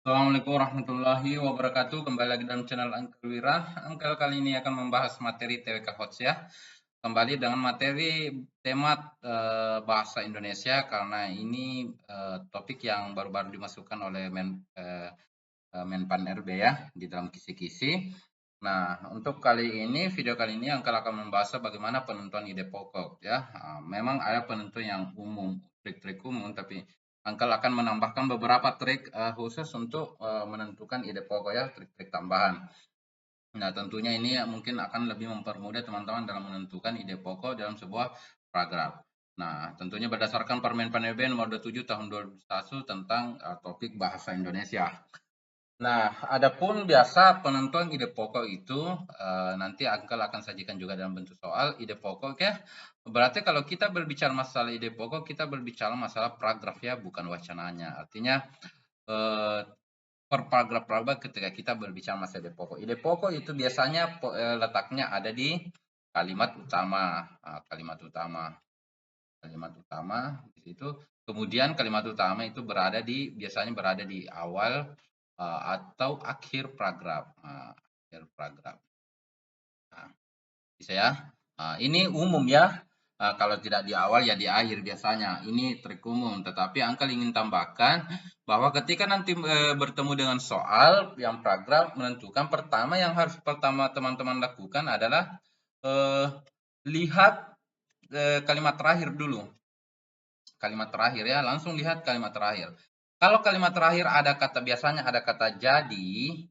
Assalamualaikum warahmatullahi wabarakatuh. Kembali lagi dalam channel Uncle Wira. Uncle kali ini akan membahas materi TWK Hots ya. Kembali dengan materi tema bahasa Indonesia karena ini topik yang baru-baru dimasukkan oleh Menpan RB ya di dalam kisi-kisi. Nah, untuk video kali ini Uncle akan membahas bagaimana penentuan ide pokok ya. Memang ada penentuan yang umum, trik-trik umum, tapi Uncle akan menambahkan beberapa trik khusus untuk menentukan ide pokok ya, trik-trik tambahan. Nah, tentunya ini mungkin akan lebih mempermudah teman-teman dalam menentukan ide pokok dalam sebuah paragraf. Nah, tentunya berdasarkan Permen PAN-RB nomor 27 tahun 2001 tentang topik bahasa Indonesia. Nah, adapun biasa penentuan ide pokok itu nanti Uncle akan sajikan juga dalam bentuk soal ide pokok ya. Berarti kalau kita berbicara masalah ide pokok, kita berbicara masalah paragraf ya, bukan wacananya. Artinya eh, per paragraf ketika kita berbicara masalah ide pokok itu biasanya letaknya ada di kalimat utama, kalimat utama di situ. Kemudian kalimat utama itu biasanya berada di awal atau akhir paragraf. Akhir paragraf. Nah, bisa ya. Ini umum ya. Kalau tidak di awal ya di akhir biasanya. Ini trik umum. Tetapi Angkel ingin tambahkan bahwa ketika nanti bertemu dengan soal yang paragraf menentukan pertama teman-teman lakukan adalah eh, lihat kalimat terakhir dulu. Kalimat terakhir ya, langsung lihat kalimat terakhir. Kalau kalimat terakhir biasanya ada kata jadi,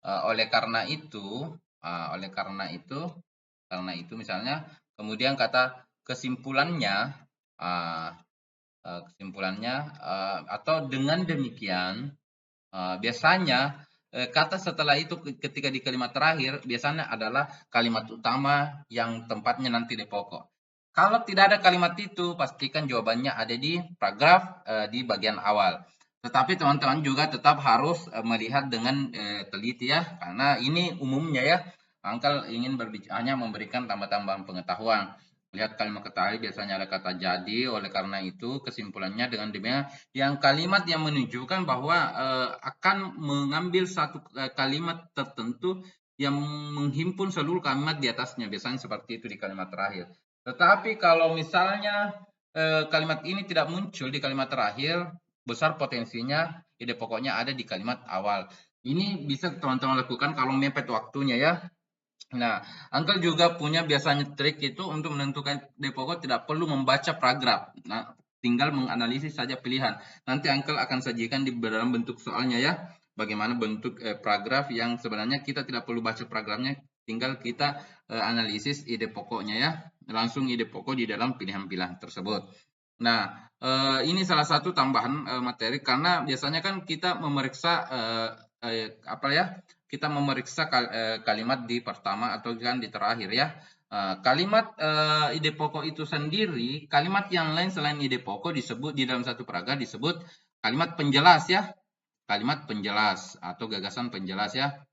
oleh karena itu, karena itu misalnya, kemudian kata kesimpulannya, atau dengan demikian, biasanya kata setelah itu ketika di kalimat terakhir biasanya adalah kalimat utama yang tempatnya nanti di pokok. Kalau tidak ada kalimat itu, pastikan jawabannya ada di paragraf di bagian awal. Tetapi teman-teman juga tetap harus melihat dengan teliti ya, karena ini umumnya ya. Angkel ingin hanya memberikan tambah-tambahan pengetahuan. Lihat kalimat kata biasanya ada kata jadi, oleh karena itu kesimpulannya dengan demikian yang kalimat yang menunjukkan bahwa akan mengambil satu kalimat tertentu yang menghimpun seluruh kalimat di atasnya. Biasanya seperti itu di kalimat terakhir. Tetapi kalau misalnya kalimat ini tidak muncul di kalimat terakhir, besar potensinya ide pokoknya ada di kalimat awal. Ini bisa teman-teman lakukan kalau mepet waktunya ya. Nah, Uncle juga punya biasanya trik itu untuk menentukan ide pokok tidak perlu membaca paragraf. Nah, tinggal menganalisis saja pilihan. Nanti Uncle akan sajikan di dalam bentuk soalnya ya. Bagaimana bentuk paragraf yang sebenarnya kita tidak perlu baca paragrafnya, tinggal kita analisis ide pokoknya ya. Langsung ide pokok di dalam pilihan-pilihan tersebut. Nah, ini salah satu tambahan materi karena biasanya kan kita memeriksa apa ya? Kita memeriksa kalimat di pertama atau kan di terakhir ya. Kalimat ide pokok itu sendiri, kalimat yang lain selain ide pokok disebut di dalam satu paragraf disebut kalimat penjelas ya. Kalimat penjelas atau gagasan penjelas ya.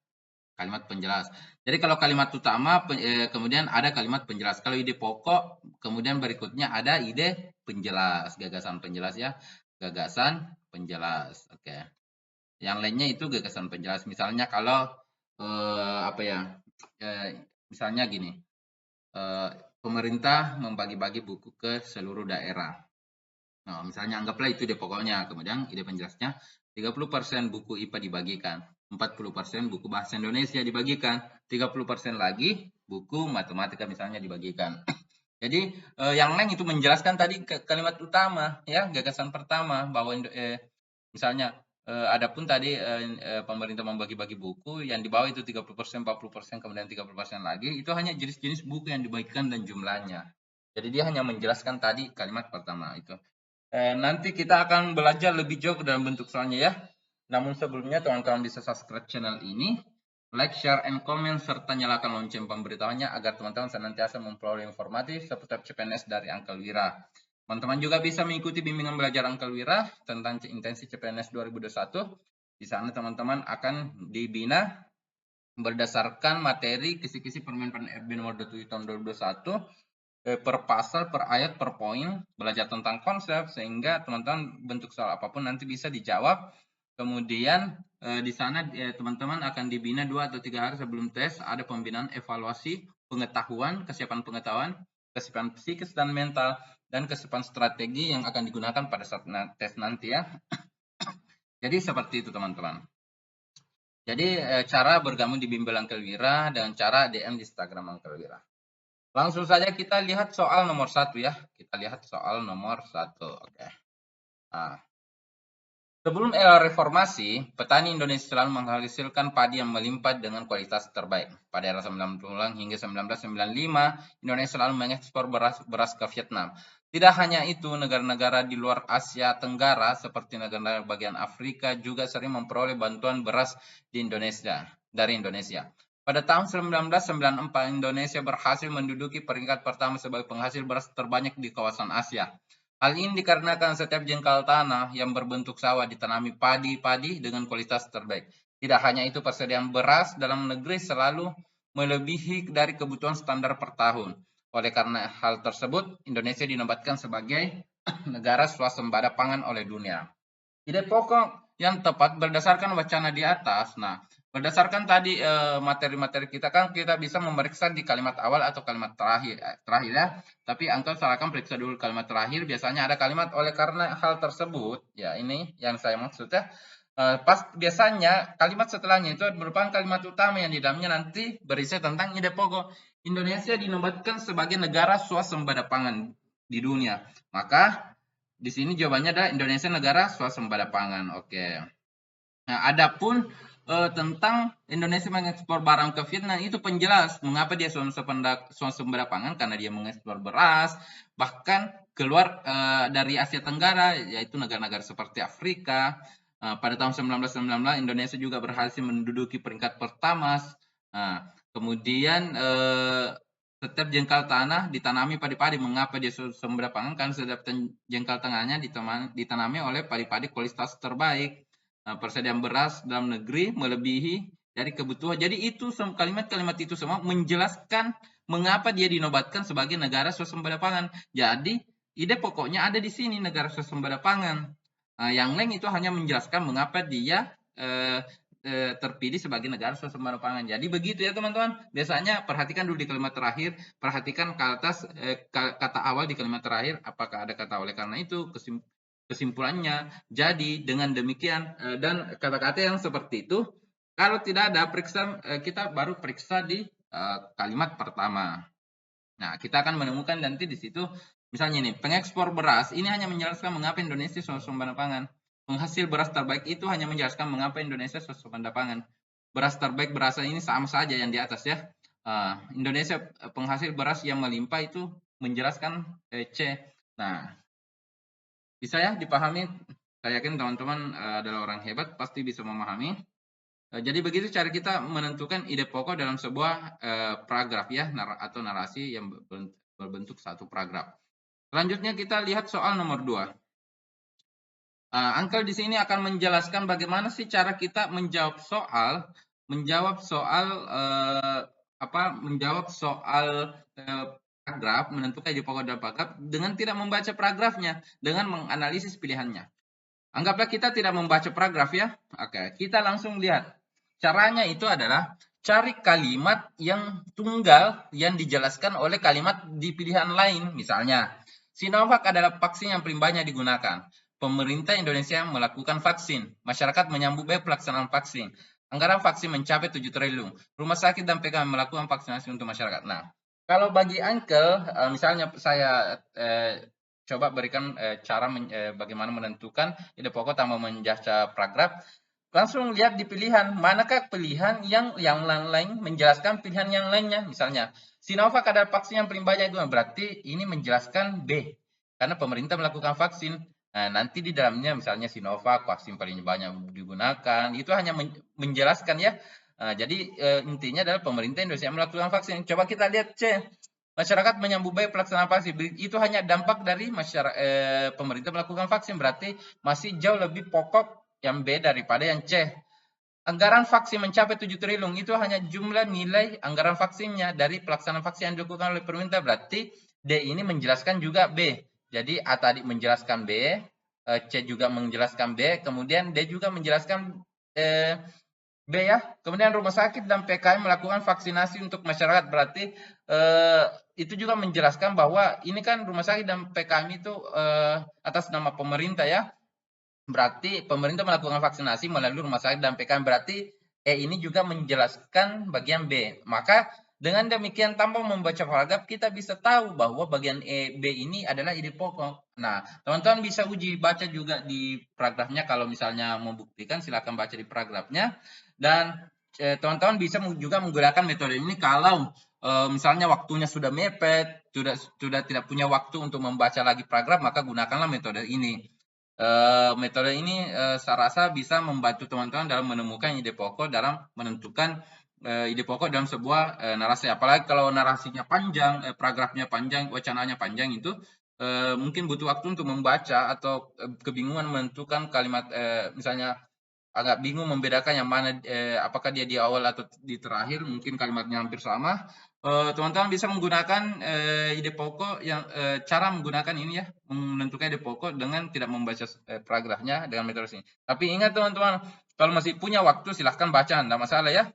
Kalimat penjelas. Jadi kalau kalimat utama kemudian ada kalimat penjelas. Kalau ide pokok kemudian berikutnya ada ide penjelas, gagasan penjelas ya. Gagasan penjelas. Oke. Yang lainnya itu gagasan penjelas. Misalnya kalau apa ya? Misalnya gini. Pemerintah membagi-bagi buku ke seluruh daerah. Nah, misalnya anggaplah itu ide pokoknya, kemudian ide penjelasnya 30% buku IPA dibagikan, 40% buku bahasa Indonesia dibagikan, 30% lagi buku matematika misalnya dibagikan. Jadi yang lain itu menjelaskan tadi kalimat utama ya, gagasan pertama bahwa misalnya adapun tadi pemerintah membagi-bagi buku yang di bawah itu 30%, 40%, kemudian 30% lagi itu hanya jenis-jenis buku yang dibagikan dan jumlahnya. Jadi dia hanya menjelaskan tadi kalimat pertama itu. Nanti kita akan belajar lebih jauh dalam bentuk soalnya ya. Namun sebelumnya teman-teman bisa subscribe channel ini, like, share, and comment, serta nyalakan lonceng pemberitahuannya agar teman-teman senantiasa memperoleh informasi seputar CPNS dari Uncle Wira. Teman-teman juga bisa mengikuti bimbingan belajar Uncle Wira tentang intensi CPNS 2021. Di sana teman-teman akan dibina berdasarkan materi kisi-kisi Permen PAN RB nomor 27 tahun 2021 per pasal, per ayat, per poin, belajar tentang konsep sehingga teman-teman bentuk soal apapun nanti bisa dijawab. Kemudian di sana teman-teman akan dibina 2 atau 3 hari sebelum tes, ada pembinaan evaluasi pengetahuan, kesiapan pengetahuan, kesiapan psikis dan mental, dan kesiapan strategi yang akan digunakan pada saat tes nanti ya. Jadi seperti itu teman-teman. Jadi cara bergabung di bimbel Uncle Wira dan cara DM di Instagram Uncle Wira. Langsung saja kita lihat soal nomor 1 ya. Kita lihat soal nomor 1. Oke. Nah, sebelum era reformasi, petani Indonesia selalu menghasilkan padi yang melimpah dengan kualitas terbaik. Pada era 90-an hingga 1995, Indonesia selalu mengekspor beras ke Vietnam. Tidak hanya itu, negara-negara di luar Asia Tenggara seperti negara bagian Afrika juga sering memperoleh bantuan beras dari Indonesia. Pada tahun 1994, Indonesia berhasil menduduki peringkat pertama sebagai penghasil beras terbanyak di kawasan Asia. Hal ini dikarenakan setiap jengkal tanah yang berbentuk sawah ditanami padi-padi dengan kualitas terbaik. Tidak hanya itu, persediaan beras dalam negeri selalu melebihi dari kebutuhan standar per tahun. Oleh karena hal tersebut, Indonesia dinobatkan sebagai negara swasembada pangan oleh dunia. Ide pokok yang tepat berdasarkan wacana di atas. Nah, berdasarkan tadi materi-materi kita kan kita bisa memeriksa di kalimat awal atau kalimat terakhir ya. Tapi Uncle silakan periksa dulu kalimat terakhir. Biasanya ada kalimat oleh karena hal tersebut. Ya, ini yang saya maksud ya. Biasanya kalimat setelahnya itu merupakan kalimat utama yang di dalamnya nanti berisi tentang ide pokok. Indonesia dinobatkan sebagai negara swasembada pangan di dunia. Maka di sini jawabannya adalah Indonesia negara swasembada pangan. Oke. Nah, adapun tentang Indonesia mengekspor barang ke Vietnam itu penjelas mengapa dia swasembada pangan, karena dia mengekspor beras bahkan keluar dari Asia Tenggara, yaitu negara-negara seperti Afrika. Pada tahun 1999 Indonesia juga berhasil menduduki peringkat pertama. Kemudian setiap jengkal tanah ditanami padi-padi. Mengapa dia swasembada pangan? Karena setiap jengkal tanahnya ditanami oleh padi-padi kualitas terbaik. Persediaan beras dalam negeri melebihi dari kebutuhan. Jadi itu kalimat-kalimat itu semua menjelaskan mengapa dia dinobatkan sebagai negara swasembada pangan. Jadi ide pokoknya ada di sini, negara swasembada pangan. Yang lain itu hanya menjelaskan mengapa dia terpilih sebagai negara swasembada pangan. Jadi begitu ya teman-teman. Biasanya perhatikan dulu di kalimat terakhir, perhatikan kata awal di kalimat terakhir, apakah ada kata oleh karena itu, kesimpulannya. Jadi dengan demikian dan kata-kata yang seperti itu, kalau tidak ada periksa, kita baru periksa di kalimat pertama. Nah, kita akan menemukan nanti di situ, misalnya ini, pengekspor beras, ini hanya menjelaskan mengapa Indonesia swasembada pangan. Penghasil beras terbaik itu hanya menjelaskan mengapa Indonesia swasembada pangan. Beras terbaik berasal ini sama saja yang di atas ya. Indonesia penghasil beras yang melimpah itu menjelaskan C. Nah, bisa ya dipahami? Saya yakin teman-teman adalah orang hebat, pasti bisa memahami. Jadi begitu cara kita menentukan ide pokok dalam sebuah paragraf ya, atau narasi yang berbentuk satu paragraf. Selanjutnya kita lihat soal nomor 2. Uncle di sini akan menjelaskan bagaimana sih cara kita menjawab soal paragraf, menentukan ide pokok dalam paragraf dengan tidak membaca paragrafnya, dengan menganalisis pilihannya. Anggaplah kita tidak membaca paragraf ya. Oke, kita langsung lihat. Caranya itu adalah cari kalimat yang tunggal yang dijelaskan oleh kalimat di pilihan lain. Misalnya, Sinovac adalah vaksin yang paling banyak digunakan. Pemerintah Indonesia melakukan vaksin. Masyarakat menyambut baik pelaksanaan vaksin. Anggaran vaksin mencapai 7 triliun. Rumah sakit dan PKM melakukan vaksinasi untuk masyarakat. Nah, kalau bagi Uncle, misalnya saya coba berikan cara bagaimana menentukan ide pokok tanpa membaca paragraf. Langsung lihat di pilihan, manakah pilihan yang lain menjelaskan pilihan yang lainnya. Misalnya, Sinovac adalah vaksin yang paling banyak itu, berarti ini menjelaskan B. Karena pemerintah melakukan vaksin. Nah, nanti di dalamnya misalnya Sinovac, vaksin paling banyak digunakan, itu hanya menjelaskan ya. Jadi intinya adalah pemerintah Indonesia melakukan vaksin. Coba kita lihat C. Masyarakat menyambut baik pelaksanaan vaksin. Itu hanya dampak dari pemerintah melakukan vaksin. Berarti masih jauh lebih pokok yang B daripada yang C. Anggaran vaksin mencapai 7 triliun. Itu hanya jumlah nilai anggaran vaksinnya dari pelaksanaan vaksin yang dilakukan oleh pemerintah. Berarti D ini menjelaskan juga B. Jadi A tadi menjelaskan B, C juga menjelaskan B, kemudian D juga menjelaskan B ya. Kemudian rumah sakit dan PKM melakukan vaksinasi untuk masyarakat. Berarti itu juga menjelaskan bahwa ini kan rumah sakit dan PKM itu atas nama pemerintah ya. Berarti pemerintah melakukan vaksinasi melalui rumah sakit dan PKM. Berarti ini juga menjelaskan bagian B. Maka dengan demikian tanpa membaca paragraf kita bisa tahu bahwa bagian B ini adalah ide pokok. Nah, teman-teman bisa uji baca juga di paragrafnya kalau misalnya membuktikan silakan baca di paragrafnya dan teman-teman bisa juga menggunakan metode ini kalau misalnya waktunya sudah mepet, sudah tidak punya waktu untuk membaca lagi paragraf, maka gunakanlah metode ini. Metode ini saya rasa bisa membantu teman-teman dalam menemukan ide pokok dalam menentukan ide pokok dalam sebuah narasi. Apalagi kalau narasinya panjang, paragrafnya panjang, wacananya panjang itu mungkin butuh waktu untuk membaca atau kebingungan menentukan kalimat misalnya agak bingung membedakan yang mana apakah dia di awal atau di terakhir, mungkin kalimatnya hampir sama. Teman-teman bisa menggunakan ide pokok yang cara menggunakan ini ya, menentukan ide pokok dengan tidak membaca paragrafnya dengan metode ini. Tapi ingat teman-teman, kalau masih punya waktu silahkan baca, tidak masalah ya.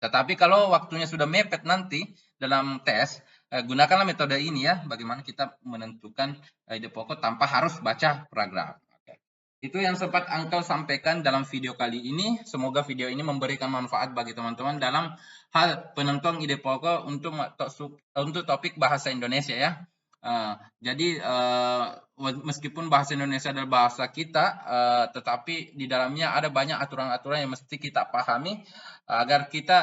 Tetapi kalau waktunya sudah mepet nanti dalam tes, gunakanlah metode ini ya, bagaimana kita menentukan ide pokok tanpa harus baca paragraf. Itu yang sempat Uncle sampaikan dalam video kali ini. Semoga video ini memberikan manfaat bagi teman-teman dalam hal penentuan ide pokok untuk topik bahasa Indonesia ya. Jadi meskipun bahasa Indonesia adalah bahasa kita, tetapi di dalamnya ada banyak aturan-aturan yang mesti kita pahami agar kita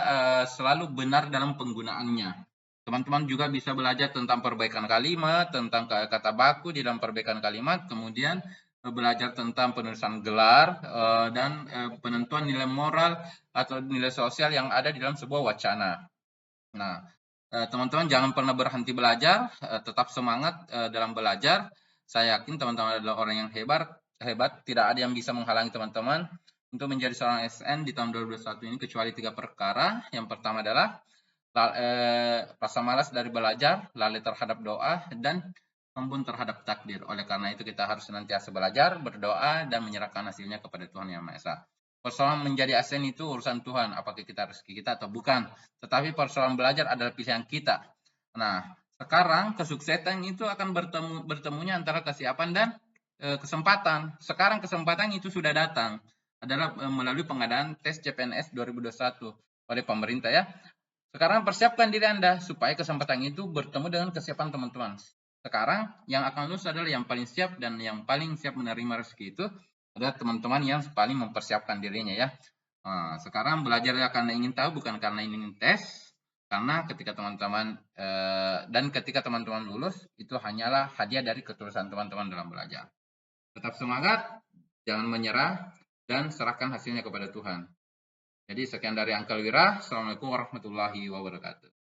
selalu benar dalam penggunaannya. Teman-teman juga bisa belajar tentang perbaikan kalimat, tentang kata baku di dalam perbaikan kalimat, kemudian belajar tentang penulisan gelar dan penentuan nilai moral atau nilai sosial yang ada di dalam sebuah wacana. Nah, teman-teman jangan pernah berhenti belajar, tetap semangat dalam belajar. Saya yakin teman-teman adalah orang yang hebat, tidak ada yang bisa menghalangi teman-teman untuk menjadi seorang SN di tahun 2021 ini kecuali 3 perkara. Yang pertama adalah rasa malas dari belajar, lalai terhadap doa, dan sombong terhadap takdir. Oleh karena itu kita harus senantiasa belajar, berdoa, dan menyerahkan hasilnya kepada Tuhan Yang Maha Esa. Persoalan menjadi ASN itu urusan Tuhan, apakah kita rezeki kita atau bukan. Tetapi persoalan belajar adalah pilihan kita. Nah, sekarang kesuksesan itu akan bertemunya antara kesiapan dan kesempatan. Sekarang kesempatan itu sudah datang, adalah melalui pengadaan tes CPNS 2021 oleh pemerintah ya. Sekarang persiapkan diri Anda supaya kesempatan itu bertemu dengan kesiapan teman-teman. Sekarang yang akan lulus adalah yang paling siap dan yang paling siap menerima rezeki itu adalah teman-teman yang paling mempersiapkan dirinya ya. Nah, sekarang belajar karena ingin tahu bukan karena ingin tes. Karena ketika teman-teman ketika teman-teman lulus itu hanyalah hadiah dari ketulusan teman-teman dalam belajar. Tetap semangat, jangan menyerah dan serahkan hasilnya kepada Tuhan. Jadi sekian dari Uncle Wira. Assalamualaikum warahmatullahi wabarakatuh.